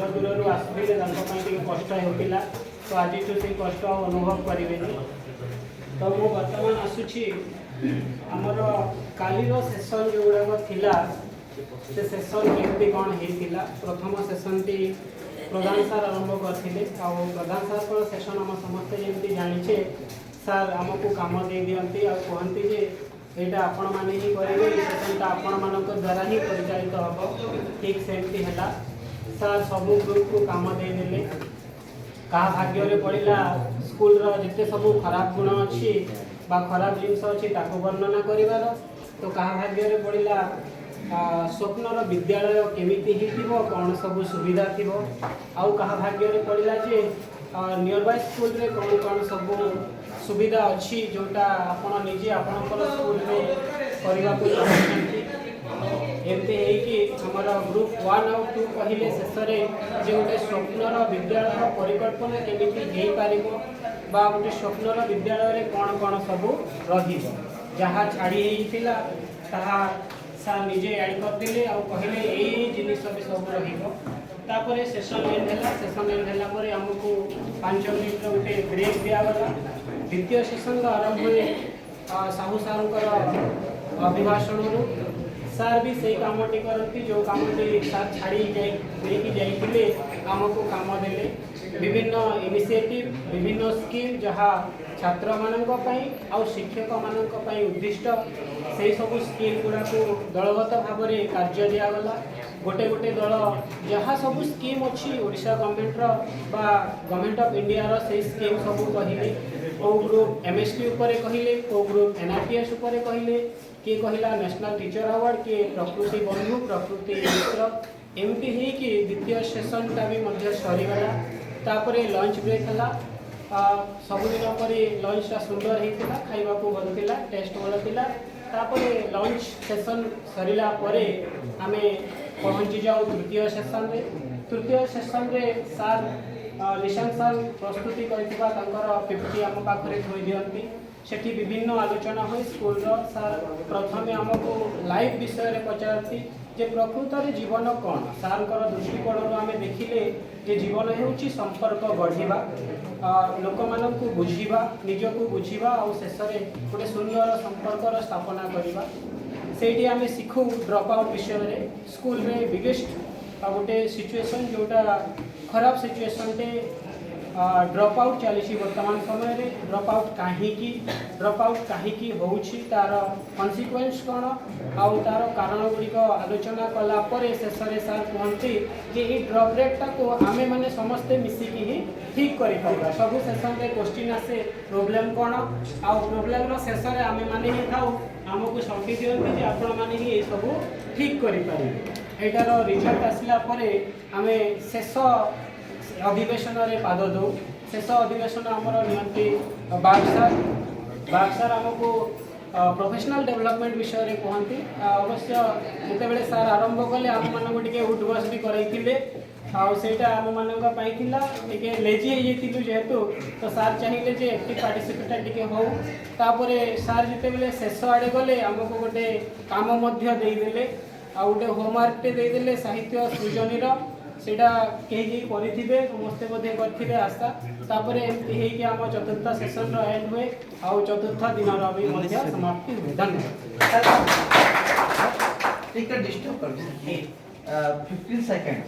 दूर दूर आसुले कष्ट होता तो आज से कष्ट अनुभव करेंगे। तो मु बर्तमान आसूची आमर कालीर सेसन जो गुड़ाक थिला से सेसन केमती कौन होता। प्रथम सेसन टी प्रधान सार आरंभ करते प्रधान सार को सेसन आम समस्ते जमी जाचे सार आमको कम दे दिखती आ कहती जे यहाँ आपण मैंने ही करेंगे सेसनटा आपण मान द्वारा ही परिचालित हम। ठीक सेमती है सार सबू ग्रुप को कम देदेले क्या भाग्य पड़ा स्कूल जिते सब खराब गुण अच्छी खराब जिनस अच्छी वर्णना कर तो क्या भाग्य पड़ा स्वप्नर विद्यालय केमिति हो कौन सब सुविधा थी आउ क्या भाग्य पड़ा जे नियर बाय स्कूल रे कौन कौन सब सुविधा अच्छी जोटा आपण निजे आपणकर स्कूल में करने को चाहते एमती हमारा ग्रुप 1 और 2 कहले शेष में जो गोटे स्वप्नर विद्यालय परिकल्पना केमिति हो पार गोटे स्वप्नर विद्यालय कौन कौन सब रहा छाड़ी होता सार निजे ऐड करदे और कहले यही जिनिस भी सब रही सेसन एंड है। सेसन एंड है आमको 5 मिनट गोटे ब्रेक दिगला। द्वितीय सेसन आरंभ हुए साहू सार अभिभाषण सार भी से कमटी करती जो कमटी सार छाड़ी जाते आमको कम देले विभिन्न इनिशिएटिव विभिन्न स्कीम जहाँ छात्र मानक आउ शिक्षक मानक उद्दिष्ट से सब स्कीम गुड़ा को दलगत भाव में कार्य दिगला। गोटे गोटे दल जहाँ सब स्कीम अच्छी Odisha government government of India से स्कीम सब कहले को ग्रुप एमएसटी उपरे कहले को ग्रुप एनआरटीएस उपरे कहले किए कहला नेशनल टीचर अवार्ड किए प्रकृति बंधु प्रकृति मित्र एमती है कि द्वितीय सेसनटा भी सरीगला। तापरे लंच ब्रेक है सबुदिन पर लंचटा सुंदर होता खावा को भल था टेस्ट भल था। लंच सेसन सरला आम पहुँची जाऊ तृतीय सेसन रे। तृतीय सेसन रे सार निशांत सार प्रस्तुति करथिबा तांकर 50 आम पाखरे थोई दियंती सेठी विभिन्न आलोचना हो स्कूल सार प्रथमे आमको लाइफ विषय रे पचारती जे प्रकृत रे जीवन कौन सार दृष्टिकोण आम देखिले जे जीवन हेउची संपर्क गढ़िबा लोक मानक बुझीबा निजको बुझीबा और शेष में गोटे सुंदर संपर्कर स्थापना करवा से आम शिखु ड्रप आउट विषय रे स्कूल रे बिगेस्ट गोटे सिचुएशन जोटा खराब सिचुएशन टे ड्रप आउट चली वर्तमान समय रे ड्रप आउट कहीं होउछि तार कन्सिक्वेंस कौन आउ तार कारण गुड़िक आलोचना कलापर शेष में सार कहते कि ये ड्रप रेटा को आमे माने समस्ते मिसिकी ही ठीक कर सब सेसन में क्वेश्चन आसे प्रोब्लेम कौन आउ प्रोब्लेम शेष में आमे माने ही था आमको सौंपी दिखती आपण मैंने ही ये सब ठीक करें। एटार रिजल्ट आसला आम शेष अधिवेशन में पाद दौ शेष अधिवेशन आमर नियंती बागसार आमको प्रोफेशनल डेवलपमेंट विषय में कहती अवश्य जिते सार आरंभ कले आम मानक टे उठबस भी करते आईटा आम मानी लेजी हो जेहेतु तो सार चाहिए जे एक्टिव पार्टिसिपेट टे हो तापर सार जिते शेष आड़े गले आमको गोटे कम देदेले आ गोटे होमवर्क टे देदेले साहित्य सृजनीर सेटा कहीं करेंगे समस्ते बोधे करेंगे आशा तापर एमती आम चतुर्थ सेसन एंड हुए आउ चतुर्थ दिन भी समाप्ति हुए। धन्यवाद। 15 सेकेंड